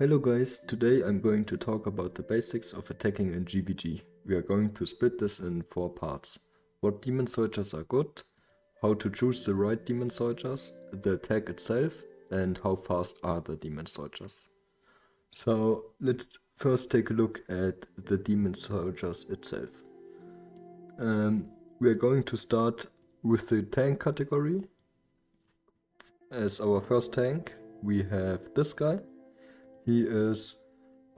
Hello guys, today I'm going to talk about the basics of attacking in GvG. We are going to split this in 4 parts. What demon soldiers are good, how to choose the right demon soldiers, the attack itself, and how fast are the demon soldiers. So let's first take a look at the demon soldiers itself. We are going to start with the tank category. As our first tank, we have this guy. He is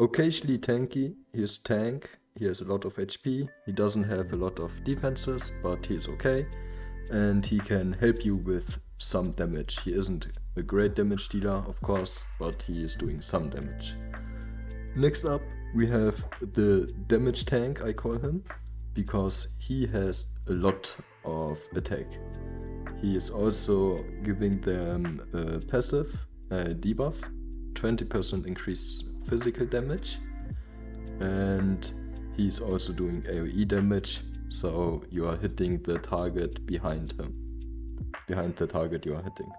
occasionally tanky, he is tank, he has a lot of HP, he doesn't have a lot of defenses, but he is okay, and he can help you with some damage. He isn't a great damage dealer, of course, but he is doing some damage. Next up, we have the damage tank, I call him, because he has a lot of attack. He is also giving them a passive debuff, 20% increased physical damage, and he's also doing AoE damage, so you are hitting the target behind him, behind the target you are hitting.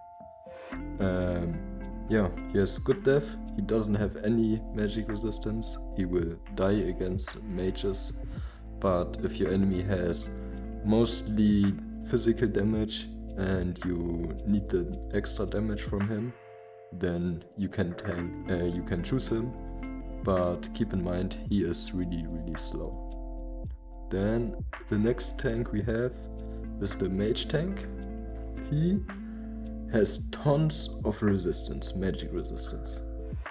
Yeah, he has good def, he doesn't have any magic resistance, he will die against mages, but if your enemy has mostly physical damage and you need the extra damage from him, then you can choose him, but keep in mind he is really slow. Then the next tank we have is the mage tank. He has tons of resistance, magic resistance.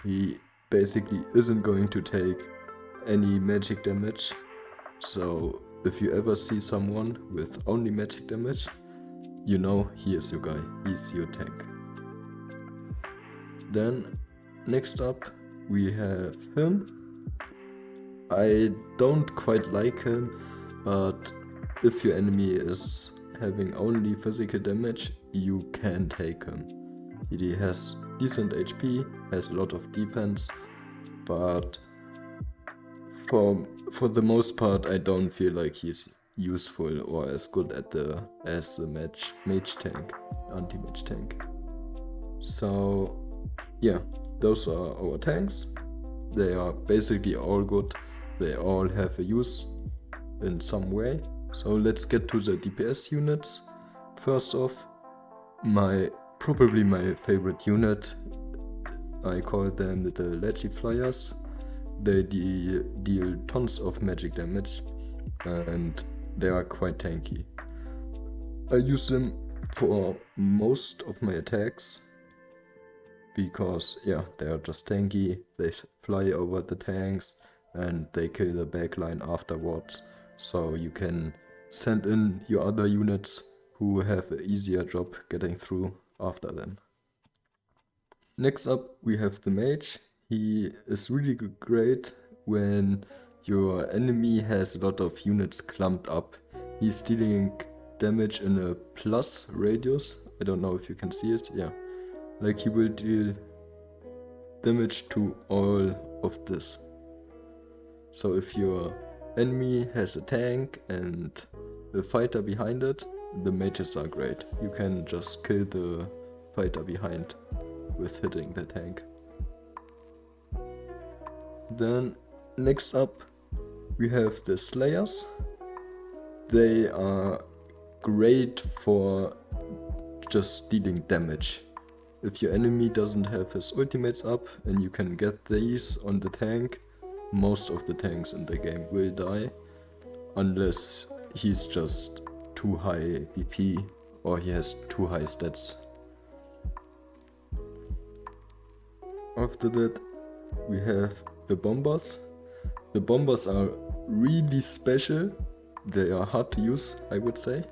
He basically isn't going to take any magic damage, so if you ever see someone with only magic damage, you know he is your guy, he's your tank. Then next up we have him. I don't quite like him, but if your enemy is having only physical damage, you can take him. He has decent HP, has a lot of defense, but for the most part I don't feel like he's useful or as good as the mage tank, anti-mage tank. So yeah, those are our tanks. They are basically all good. They all have a use in some way. So let's get to the DPS units. First off, probably my favorite unit, I call them the Leggy Flyers. They deal tons of magic damage and they are quite tanky. I use them for most of my attacks, because yeah, they are just tanky, they fly over the tanks and they kill the backline afterwards, so you can send in your other units who have an easier job getting through after them. Next up we have the mage. He is really great when your enemy has a lot of units clumped up. He's dealing damage in a plus radius. I don't know if you can see it, yeah. Like he will deal damage to all of this. So if your enemy has a tank and a fighter behind it, the mages are great. You can just kill the fighter behind with hitting the tank. Then next up we have the Slayers. They are great for just dealing damage. If your enemy doesn't have his ultimates up and you can get these on the tank, most of the tanks in the game will die, unless he's just too high BP or he has too high stats. After that we have the bombers. The bombers are really special. They are hard to use, I would say.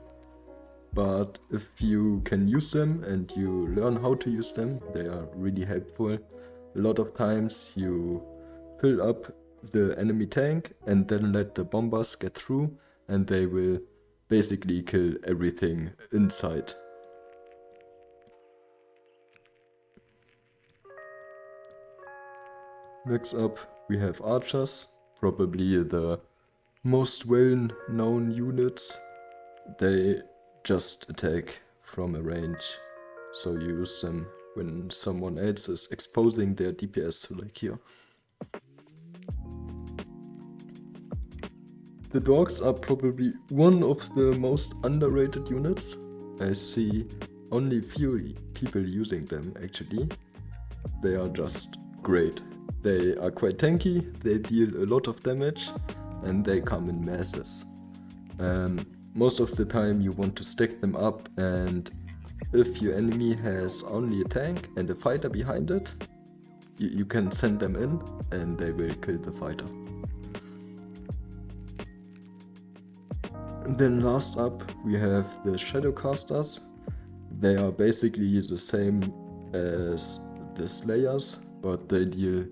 But if you can use them and you learn how to use them, they are really helpful. A lot of times you fill up the enemy tank and then let the bombers get through and they will basically kill everything inside. Next up we have archers, probably the most well-known units. They just attack from a range, so you use them when someone else is exposing their DPS to like here. The dogs are probably one of the most underrated units. I see only few people using them actually. They are just great. They are quite tanky, they deal a lot of damage, and they come in masses. Most of the time you want to stack them up, and if your enemy has only a tank and a fighter behind it, you can send them in and they will kill the fighter. And then last up we have the shadowcasters. They are basically the same as the slayers, but they deal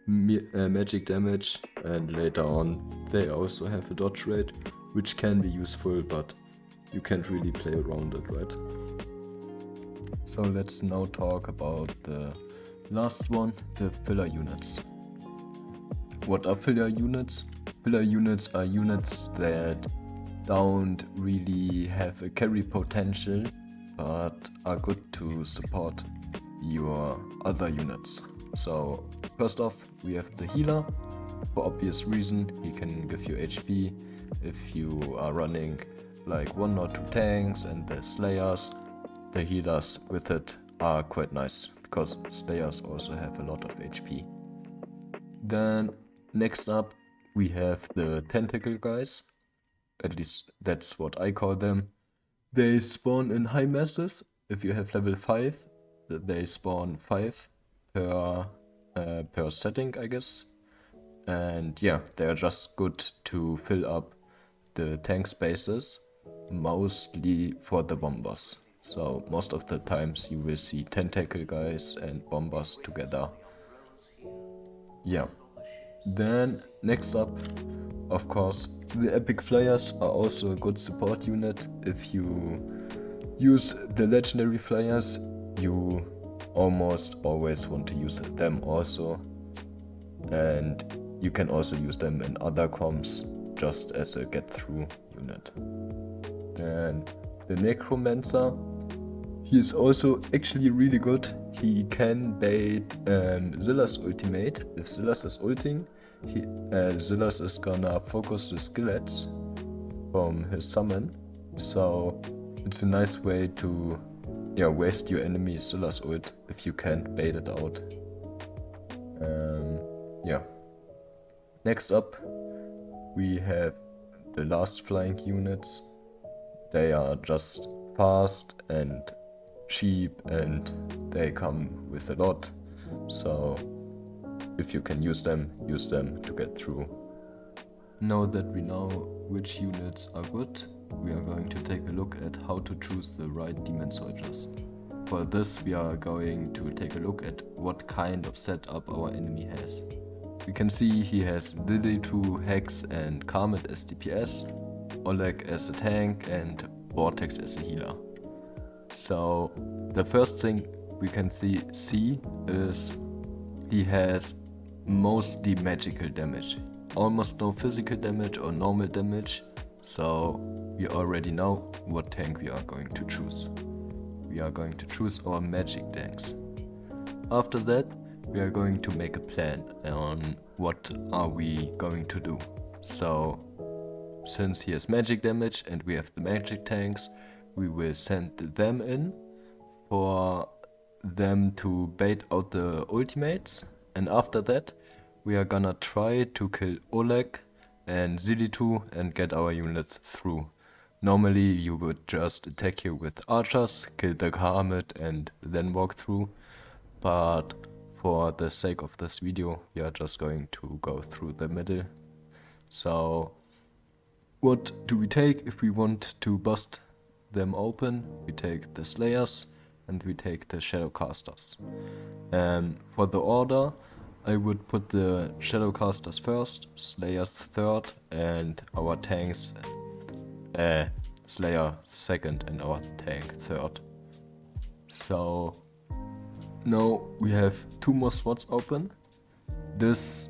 magic damage, and later on they also have a dodge rate, which can be useful, but you can't really play around it, right? So let's now talk about the last one, the filler units. What are filler units? Filler units are units that don't really have a carry potential, but are good to support your other units. So first off, we have the healer. For obvious reason, he can give you HP. If you are running like 1 or 2 tanks and the slayers, the healers with it are quite nice, because slayers also have a lot of HP. Then next up we have the tentacle guys. At least that's what I call them. They spawn in high masses. If you have level 5, they spawn 5 per setting, I guess. And yeah, they are just good to fill up the tank spaces, mostly for the bombers. So most of the times you will see tentacle guys and bombers together. Yeah. Then next up, of course, the epic flyers are also a good support unit. If you use the legendary flyers, you almost always want to use them also. And you can also use them in other comps just as a get through unit. Then the necromancer, he is also actually really good. He can bait Zilla's ultimate. If Zilla's is ulting, Zilla's is gonna focus the skillets from his summon. So it's a nice way to waste your enemy's Zilla's ult if you can't bait it out. Next up we have the last flying units. They are just fast and cheap, and they come with a lot. So if you can use them to get through. Now that we know which units are good, we are going to take a look at how to choose the right demon soldiers. For this we are going to take a look at what kind of setup our enemy has. We can see he has Lily2, Hex and Karmet as DPS, Oleg as a tank and Vortex as a healer. So the first thing we can see is he has mostly magical damage, almost no physical damage or normal damage, so we already know what tank we are going to choose. We are going to choose our magic tanks. After that, we are going to make a plan on what are we going to do. So since he has magic damage and we have the magic tanks, we will send them in for them to bait out the ultimates, and after that we are gonna try to kill Oleg and Zilitu and get our units through. Normally you would just attack here with archers, kill the Karmet and then walk through, but for the sake of this video we are just going to go through the middle. So what do we take if we want to bust them open? We take the slayers and we take the shadowcasters. For the order, I would put the shadowcasters first, slayers third, and our tanks slayer second and our tank third. So now we have 2 more spots open. This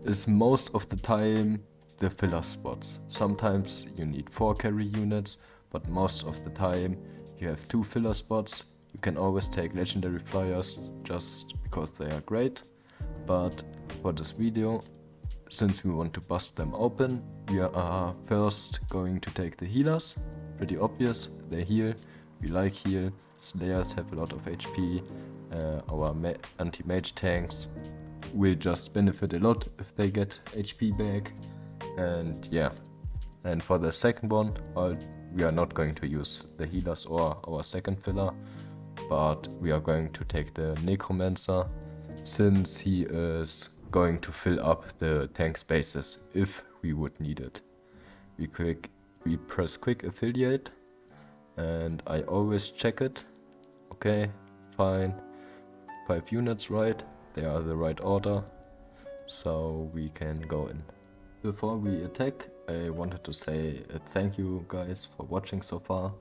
is most of the time the filler spots. Sometimes you need 4 carry units, but most of the time you have 2 filler spots, You can always take legendary flyers just because they are great, but for this video, since we want to bust them open, we are first going to take the healers. Pretty obvious, they heal, we like heal, Slayers have a lot of HP, our anti-mage tanks will just benefit a lot if they get HP back, and yeah. And for the second one, we are not going to use the healers or our second filler, but we are going to take the Necromancer, since he is going to fill up the tank spaces if we would need it. We press quick affiliate, and I always check it. Okay, fine, 5 units, right? They are the right order, so we can go in. Before we attack, I wanted to say thank you guys for watching so far,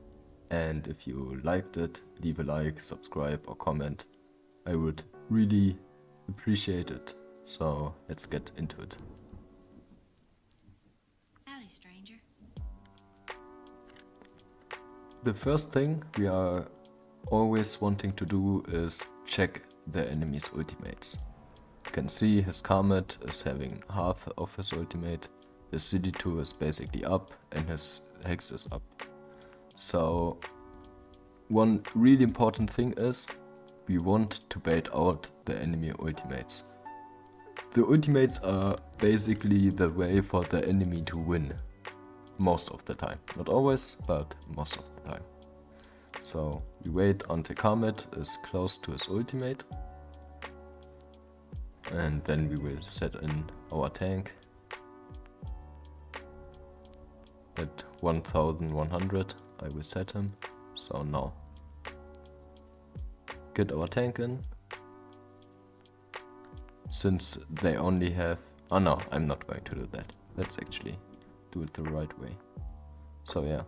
and if you liked it, leave a like, subscribe or comment. I would really appreciate it. So let's get into it. Howdy, stranger. The first thing we are always wanting to do is check the enemy's ultimates. You can see his Karmet is having half of his ultimate, his CD2 is basically up, and his Hex is up. So one really important thing is we want to bait out the enemy ultimates. The ultimates are basically the way for the enemy to win. Most of the time. Not always, but most of the time. So we wait until Karmet is close to his ultimate. And then we will set in our tank. At 1100 I will set him. So now. Get our tank in. Since they only have... Oh no, I'm not going to do that. Let's actually do it the right way. So yeah,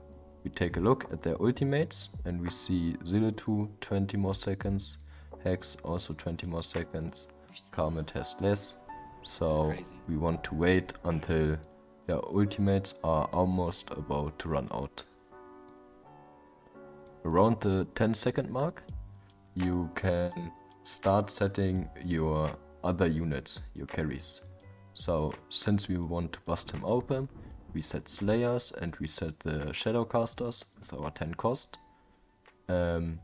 we take a look at their ultimates and we see Ziletu 20 more seconds, Hex also 20 more seconds, Karmet has less. So we want to wait until their ultimates are almost about to run out. Around the 10-second mark, you can start setting your other units, your carries. So since we want to bust him open, we set Slayers and we set the shadowcasters with our 10 cost. And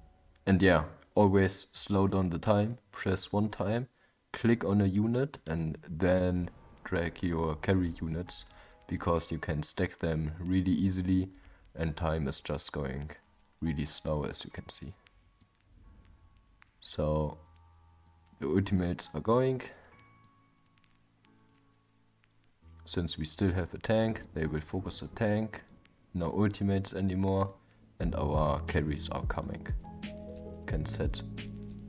yeah, always slow down the time, press one time, click on a unit and then drag your carry units, because you can stack them really easily and time is just going really slow, as you can see. So the ultimates are going. Since we still have a tank, they will focus the tank. No ultimates anymore, and our carries are coming. Can set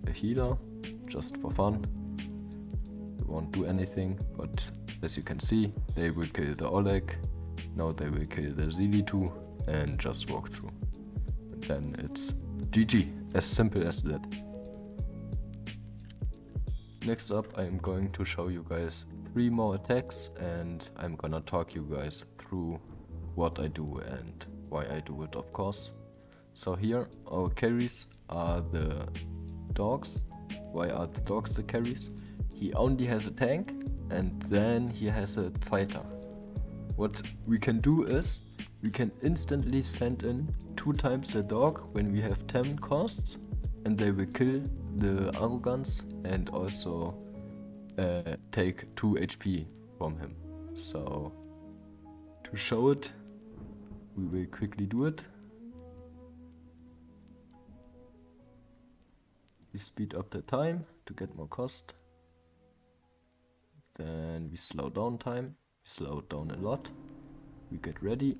a healer just for fun. They won't do anything, but as you can see, they will kill the Oleg. Now they will kill the Zili2 and just walk through. And then it's GG, as simple as that. Next up, I am going to show you guys 3 more attacks, and I'm gonna talk you guys through what I do and why I do it, of course. So here, our carries are the dogs. Why are the dogs the carries? He only has a tank, and then he has a fighter. What we can do is, we can instantly send in 2 times the dog when we have 10 costs, and they will kill the arrogance and also take 2 HP from him. So to show it, we will quickly do it. We speed up the time to get more cost. Then we slow down time. We slow it down a lot. We get ready.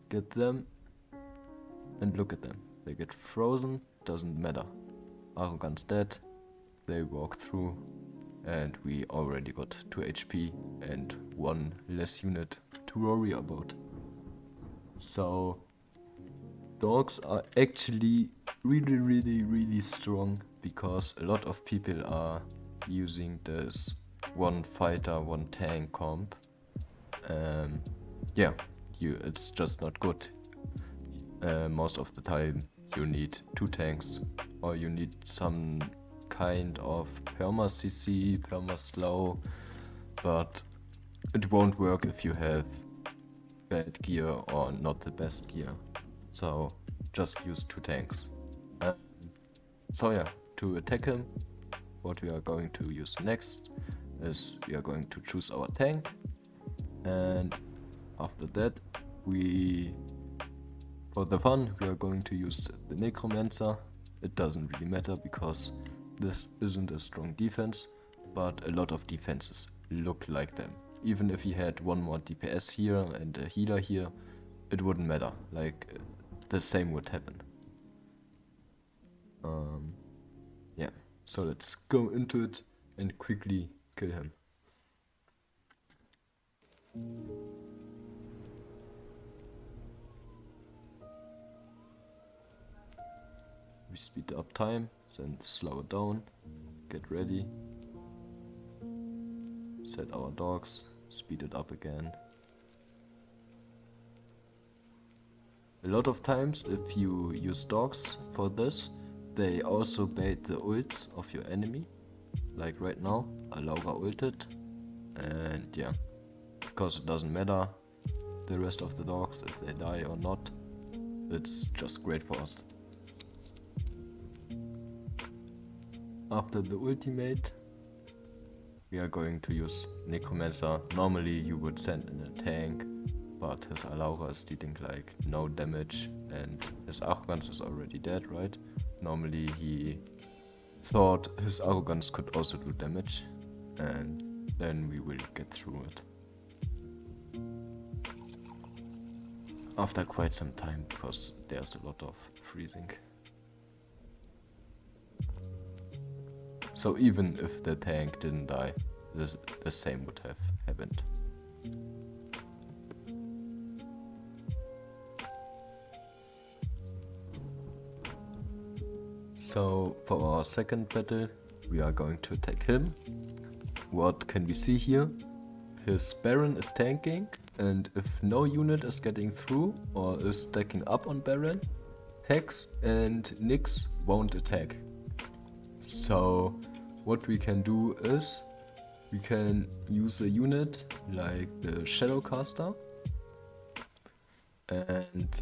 Get them. And look at them. They get frozen. Doesn't matter. Arrogance dead. They walk through. And we already got 2 HP and 1 less unit to worry about. So dogs are actually really strong, because a lot of people are using this 1 fighter, 1 tank comp. Yeah, it's just not good. Most of the time you need 2 tanks, or you need some kind of perma CC, perma slow, but it won't work if you have bad gear or not the best gear. So just use 2 tanks. So yeah, to attack him, what we are going to use next is we are going to choose our tank, and after that for the fun we are going to use the necromancer. It doesn't really matter because this isn't a strong defense, but a lot of defenses look like them. Even if he had 1 more DPS here and a healer here, it wouldn't matter, like the same would happen. Yeah, so let's go into it and quickly kill him. We speed up time, then slow it down, get ready, set our dogs, speed it up again. A lot of times if you use dogs for this, they also bait the ults of your enemy. Like right now, Laura ulted, and yeah, because it doesn't matter the rest of the dogs if they die or not, it's just great for us. After the ultimate, we are going to use Necromancer. Normally you would send in a tank, but his Alaura is dealing like no damage and his Arrogance is already dead, right? Normally he thought his Arrogance could also do damage, and then we will get through it. After quite some time, because there's a lot of freezing. So even if the tank didn't die, the same would have happened. So for our second battle, we are going to attack him. What can we see here? His Baron is tanking, and if no unit is getting through or is stacking up on Baron, Hex and Nyx won't attack. So what we can do is we can use a unit like the shadowcaster, and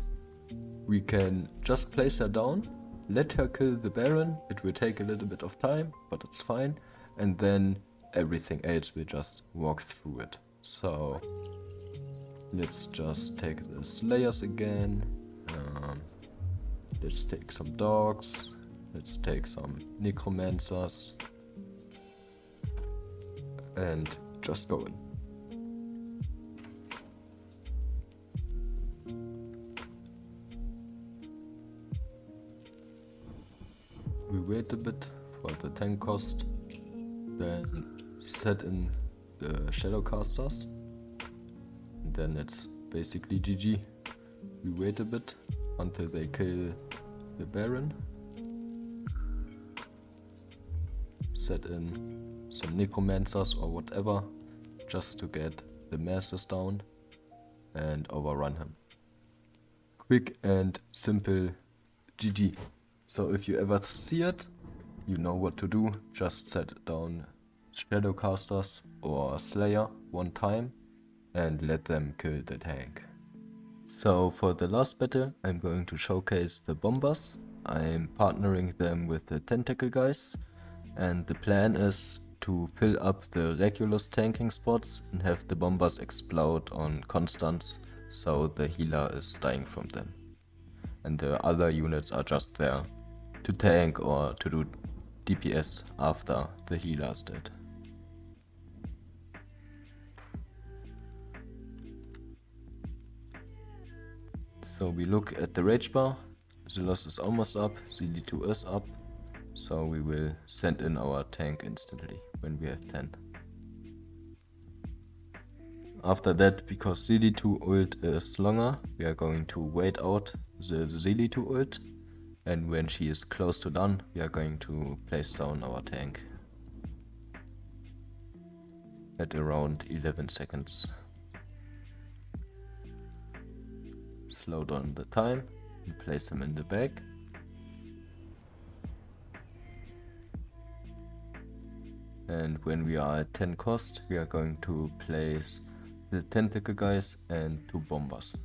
we can just place her down, let her kill the Baron. It will take a little bit of time, but it's fine, and then everything else will just walk through it. So let's just take the Slayers again, let's take some dogs, let's take some necromancers, and just go in. We wait a bit for the tank cost, then set in the shadowcasters, and then it's basically GG. We wait a bit until they kill the Baron, set in some necromancers or whatever just to get the masses down and overrun him. Quick and simple GG. So if you ever see it, you know what to do. Just set down shadowcasters or Slayer 1 time and let them kill the tank. So for the last battle, I'm going to showcase the bombers. I'm partnering them with the tentacle guys, and the plan is to fill up the Regulus tanking spots and have the bombers explode on constants, so the healer is dying from them. And the other units are just there to tank or to do DPS after the healer is dead. So we look at the rage bar. Zelos is almost up, ZD2 is up, so we will send in our tank instantly when we have 10. After that, because ZD2 ult is longer, we are going to wait out the ZD2 ult, and when she is close to done, we are going to place down our tank at around 11 seconds. Slow down the time and place him in the back, And when we are at 10 cost, we are going to place the tentacle guys and 2 bombers.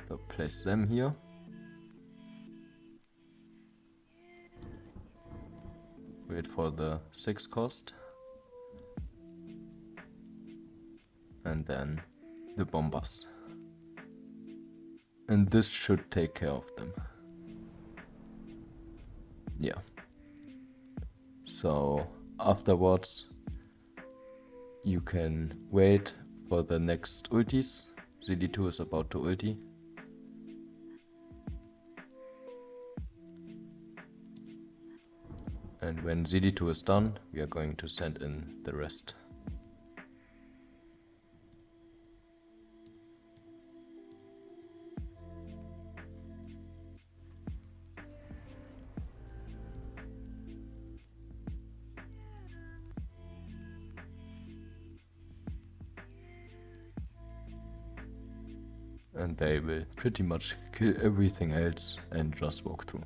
So place them here. Wait for the 6 cost. And then the bombers. And this should take care of them. Yeah. So afterwards you can wait for the next ultis. ZD2 is about to ulti. And when ZD2 is done, we are going to send in the rest. And they will pretty much kill everything else and just walk through.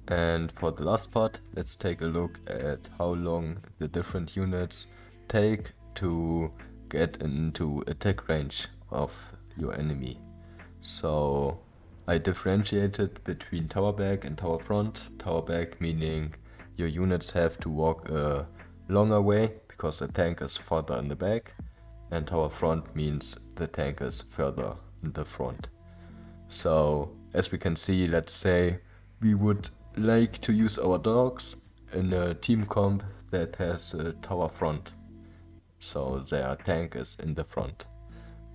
And for the last part, let's take a look at how long the different units take to get into attack range of your enemy. So I differentiated between tower back and tower front. Tower back meaning your units have to walk a longer way because the tank is further in the back, and tower front means the tank is further in the front. So as we can see, let's say we would like to use our dogs in a team comp that has a tower front, so their tank is in the front.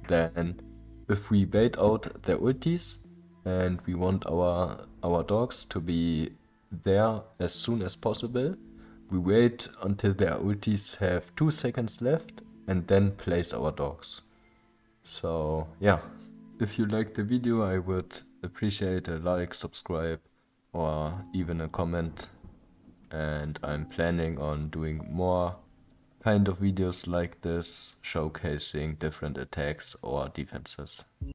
Then if we bait out their ultis and we want our dogs to be there as soon as possible, we wait until their ultis have 2 seconds left and then place our dogs. So yeah, if you liked the video, I would appreciate a like, subscribe, or even a comment. And I'm planning on doing more kind of videos like this, showcasing different attacks or defenses.